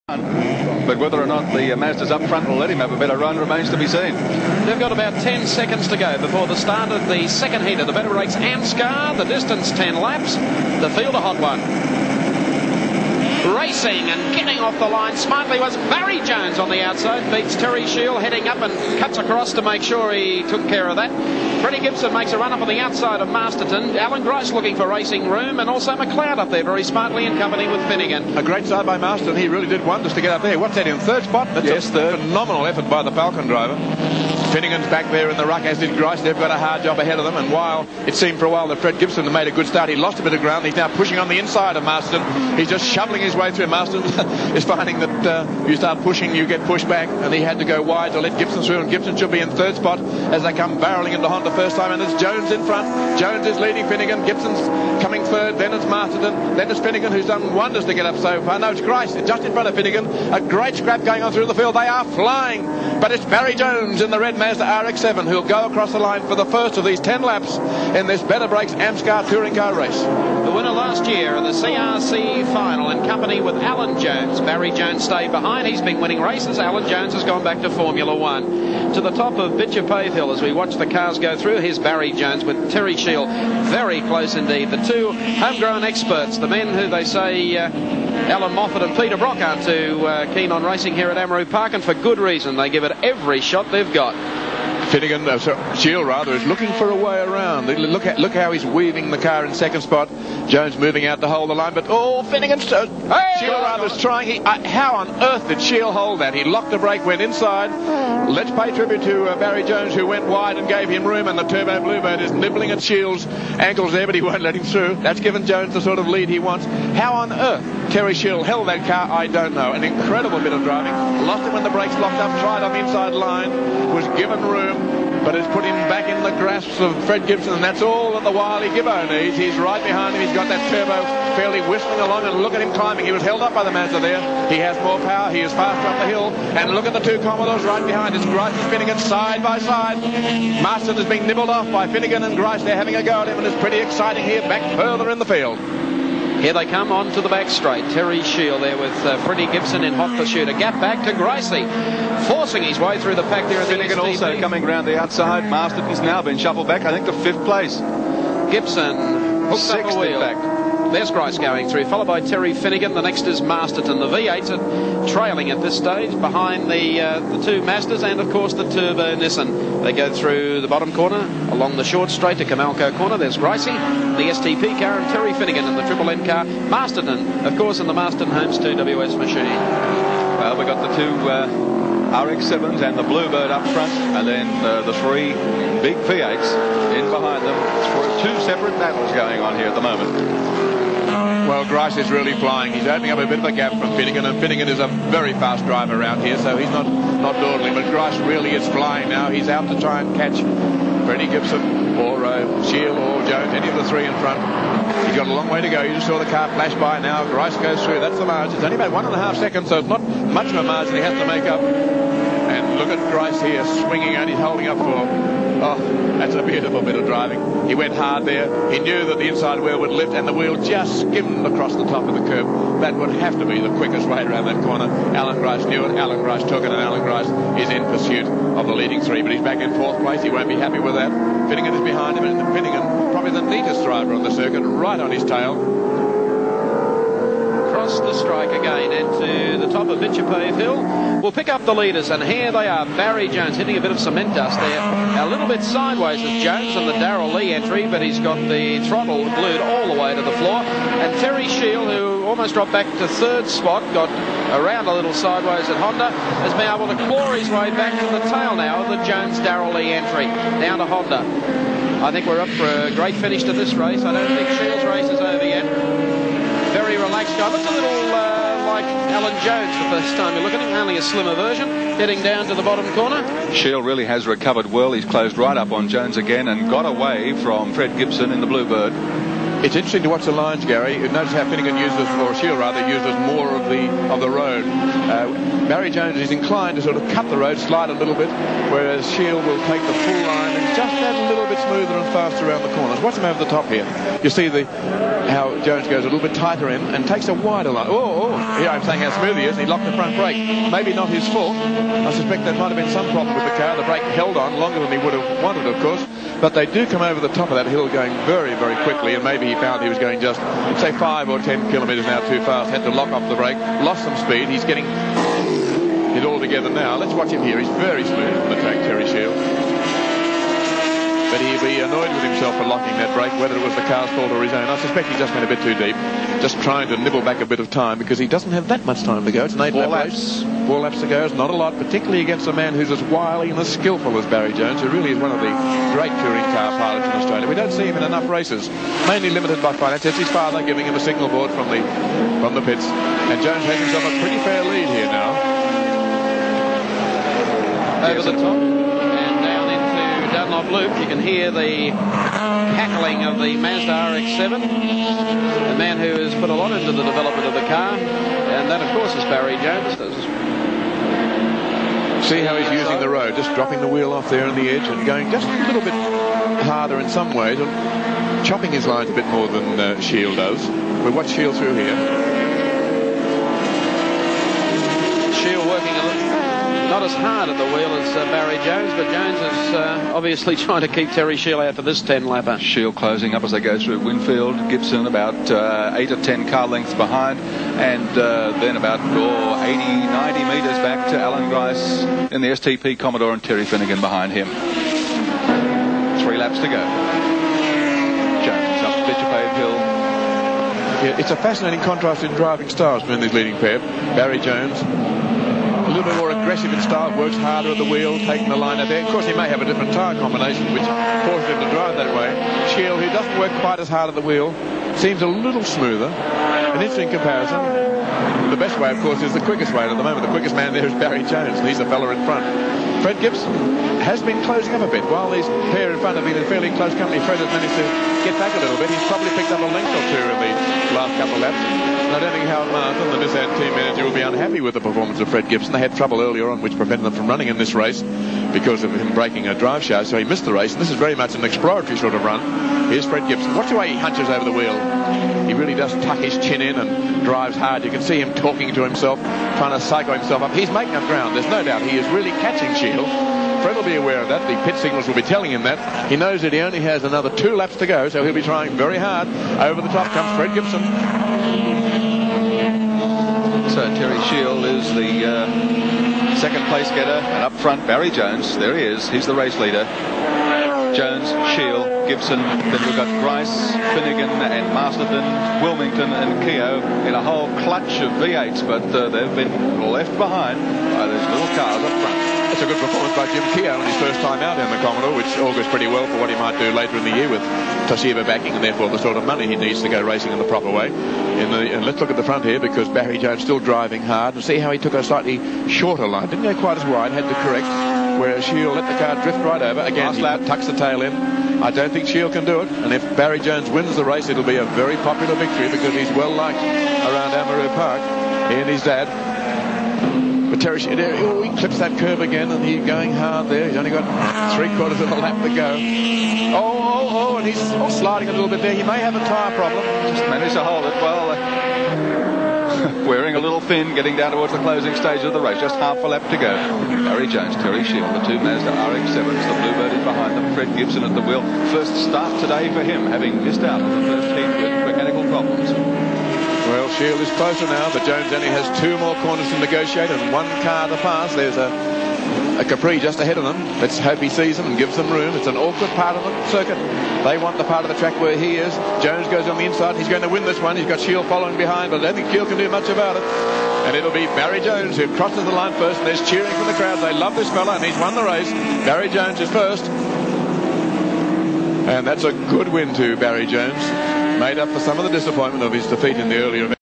But whether or not the Mazdas up front will let him have a better run remains to be seen. They've got about 10 seconds to go before the start of the second heat of the better race AMSCAR. The distance 10 laps. The field a hot one. Racing and getting off the line smartly was Barry Jones on the outside. Beats Terry Shield, heading up and cuts across to make sure he took care of that. Freddie Gibson makes a run up on the outside of Masterton. Alan Grice looking for racing room, and also McLeod up there very smartly in company with Finnegan. A great start by Masterton. He really did wonders to get up there. What's that, in third spot? That's yes, third. Phenomenal effort by the Falcon driver. Finnegan's back there in the ruck, as did Grice. They've got a hard job ahead of them, and while it seemed for a while that Fred Gibson had made a good start, he lost a bit of ground. He's now pushing on the inside of Masterton. He's just shoveling his way through. Masterton is finding that you start pushing, you get pushed back, and he had to go wide to let Gibson through, and Gibson should be in third spot as they come barreling into Honda first time, and it's Jones in front. Jones is leading Finnegan. Gibson's coming third, then it's Masterton, then it's Finnegan, who's done wonders to get up so far. No, it's Grice just in front of Finnegan. A great scrap going on through the field. They are flying, but it's Barry Jones in the red Mazda RX-7 who'll go across the line for the first of these 10 laps in this Better Breaks AMSCAR touring car race. The winner last year of the CRC final in company with Alan Jones. Barry Jones stayed behind. He's been winning races. Alan Jones has gone back to Formula One. To the top of Bitcher Pave Hill as we watch the cars go through. Here's Barry Jones with Terry Shield. Very close indeed. The two homegrown experts, the men who they say Alan Moffat and Peter Brock aren't too keen on racing here at Amaroo Park, and for good reason. They give it every shot they've got. Finnegan, Shield rather, is looking for a way around. Look how he's weaving the car in second spot. Jones moving out to hold the line, but Finnegan, Shield rather is trying. How on earth did Shield hold that? He locked the brake, went inside. Let's pay tribute to Barry Jones, who went wide and gave him room, and the Turbo Bluebird is nibbling at Shield's ankles there, but he won't let him through. That's given Jones the sort of lead he wants. How on earth Terry Shield held that car, I don't know. An incredible bit of driving. Lost it when the brakes locked up, tried on the inside line, was given room, but it's put him back in the grasp of Fred Gibson, and that's all that the wily Gibbo needs. He's right behind him. He's got that turbo fairly whistling along, and look at him climbing. He was held up by the Mazda there. He has more power. He is faster up the hill, and look at the two Commodores right behind. It's Grice and Finnegan side by side. Masterton is being nibbled off by Finnegan and Grice. They're having a go at him, and it's pretty exciting here back further in the field. Here they come on to the back straight. Terry Shield there with Freddie Gibson in hot pursuit. A gap back to Gricey, forcing his way through the pack there. Finnegan also coming round the outside. Masterton's now been shuffled back, I think, to fifth place. Gibson hooks up a wheel. Back. There's Grice going through, followed by Terry Finnegan. The next is Masterton. The V8s are trailing at this stage behind the two Mazdas and, of course, the Turbo Nissan. They go through the bottom corner, along the short straight to Camalco corner. There's Gricey, the STP car, and Terry Finnegan in the Triple N car. Masterton, of course, in the Masterton Homes 2WS machine. Well, we've got the two RX-7s and the Bluebird up front, and then the three big V8s in behind them. It's two separate battles going on here at the moment. Well, Grice is really flying. He's opening up a bit of a gap from Finnegan, and Finnegan is a very fast driver around here, so he's not dawdling, but Grice really is flying now. He's out to try and catch Freddie Gibson or Shield or Jones, any of the three in front. He's got a long way to go. You just saw the car flash by now. Grice goes through. That's the margin. It's only about 1.5 seconds, so it's not much of a margin he has to make up. And look at Grice here swinging out. He's holding up for... Oh, that's a beautiful bit of driving. He went hard there. He knew that the inside wheel would lift, and the wheel just skimmed across the top of the curb. That would have to be the quickest way around that corner. Alan Grice knew it. Alan Grice took it, and Alan Grice is in pursuit of the leading three, but he's back in fourth place. He won't be happy with that. Finnegan is behind him, and Finnegan, probably the neatest driver on the circuit, right on his tail. Across the strike again into the top of Bitcher Pave Hill. We'll pick up the leaders, and here they are. Barry Jones hitting a bit of cement dust there. A little bit sideways is Jones on the Darrell Lee entry, but he's got the throttle glued all the way to the floor. And Terry Shield, who almost dropped back to third spot, got around a little sideways at Honda, has been able to claw his way back to the tail now of the Jones Darrell Lee entry, down to Honda. I think we're up for a great finish to this race. I don't think Shield's race is over yet. Very relaxed guy. Looks a little like Alan Jones the first time you look at him, only a slimmer version, heading down to the bottom corner. Shield really has recovered well. He's closed right up on Jones again and got away from Fred Gibson in the Bluebird. It's interesting to watch the lines, Gary. Notice how Finnegan uses, or Shield rather, uses more of the road. Barry Jones is inclined to sort of cut the road, slide a little bit, whereas Shield will take the full line and just add a little bit smoother and faster around the corners. Watch him over the top here. You see how Jones goes a little bit tighter in and takes a wider line. Here I'm saying how smooth he is. He locked the front brake. Maybe not his fault. I suspect there might have been some problem with the car. The brake held on longer than he would have wanted, of course. But they do come over the top of that hill going very, very quickly, and maybe he found he was going just, say, 5 or 10 kilometres an hour too fast, had to lock off the brake, lost some speed. He's getting it all together now. Let's watch him here. He's very smooth on the track, Terry Shield. But he'd be annoyed with himself for locking that brake, whether it was the car's fault or his own. I suspect he just went a bit too deep, just trying to nibble back a bit of time, because he doesn't have that much time to go. It's an 8-lap race. 4 laps to go. It's not a lot, particularly against a man who's as wily and as skillful as Barry Jones, who really is one of the great touring car pilots in Australia. We don't see him in enough races, mainly limited by finance. It's his father giving him a signal board from the pits. And Jones has himself a pretty fair lead here now. Over the top and down into Dunlop Loop. You can hear the cackling of the Mazda RX-7, a man who has put a lot into the development of the car, and that, of course, is Barry Jones. See how he's using the road, just dropping the wheel off there on the edge and going just a little bit harder in some ways, and chopping his lines a bit more than Shield does. We'll watch Shield through here. Shield working a little, not as hard at the wheel as Barry Jones, but Jones is obviously trying to keep Terry Shield out for this 10-lapper. Shield closing up as they go through Winfield. Gibson about 8 or 10 car lengths behind, and then about 80, 90 metres back to Alan Grice in the STP Commodore, and Terry Finnegan behind him. 3 laps to go. Jones up Bitchapave Hill. Yeah, it's a fascinating contrast in driving styles between this leading pair. Barry Jones, a little bit more aggressive in style, works harder at the wheel, taking the line out there. Of course, he may have a different tyre combination, which forces him to drive that way. Shield, who doesn't work quite as hard at the wheel, seems a little smoother. An interesting comparison. The best way, of course, is the quickest way. At the moment, the quickest man there is Barry Jones, and he's the fella in front. Fred Gibson has been closing up a bit. While these pair in front have been in fairly close company, Fred has managed to get back a little bit. He's probably picked up a length or two in the last couple of laps. And I don't think Howard Martin, the Nissan team manager, will be unhappy with the performance of Fred Gibson. They had trouble earlier on, which prevented them from running in this race because of him breaking a drive shaft, so he missed the race. And this is very much an exploratory sort of run. Here's Fred Gibson. Watch the way he hunches over the wheel. He really does tuck his chin in and drives hard. You can see him talking to himself, trying to psycho himself up. He's making up ground. There's no doubt he is really catching Shield. Fred will be aware of that. The pit signals will be telling him that. He knows that he only has another 2 laps to go, so he'll be trying very hard. Over the top comes Fred Gibson. So Terry Shield is the second place getter, and up front Barry Jones. There he is. He's the race leader. Jones, Shield, Gibson. Then we've got Grice, Finnegan and Masterton, Wilmington and Keogh in a whole clutch of V8s, but they've been left behind by those little cars up front. That's a good performance by Jim Keogh in his first time out in the Commodore, which augurs pretty well for what he might do later in the year with Toshiba backing, and therefore the sort of money he needs to go racing in the proper way. And let's look at the front here, because Barry Jones still driving hard, and see how he took a slightly shorter line. Didn't go quite as wide, had to correct, whereas Shield let the car drift right over. Again, he tucks the tail in. I don't think Shield can do it, and if Barry Jones wins the race, it'll be a very popular victory, because he's well liked around Amaroo Park. He and his dad. But Terry Shield, he clips that curve again, and he's going hard there. He's only got 3/4 of a lap to go. And he's sliding a little bit there. He may have a tyre problem. Just managed to hold it well. Wearing a little thin, getting down towards the closing stage of the race. Just half a lap to go. Barry Jones, Terry Shield, the 2 Mazda RX-7s. The Bluebird is behind them. Fred Gibson at the wheel. First start today for him, having missed out on the first heat with mechanical problems. Well, Shield is closer now, but Jones only has 2 more corners to negotiate and 1 car to pass. There's a Capri just ahead of them. Let's hope he sees them and gives them room. It's an awkward part of the circuit. They want the part of the track where he is. Jones goes on the inside. He's going to win this one. He's got Shield following behind, but I don't think Shield can do much about it. And it'll be Barry Jones who crosses the line first, and there's cheering from the crowd. They love this fella, and he's won the race. Barry Jones is first. And that's a good win to Barry Jones. Made up for some of the disappointment of his defeat in the earlier event.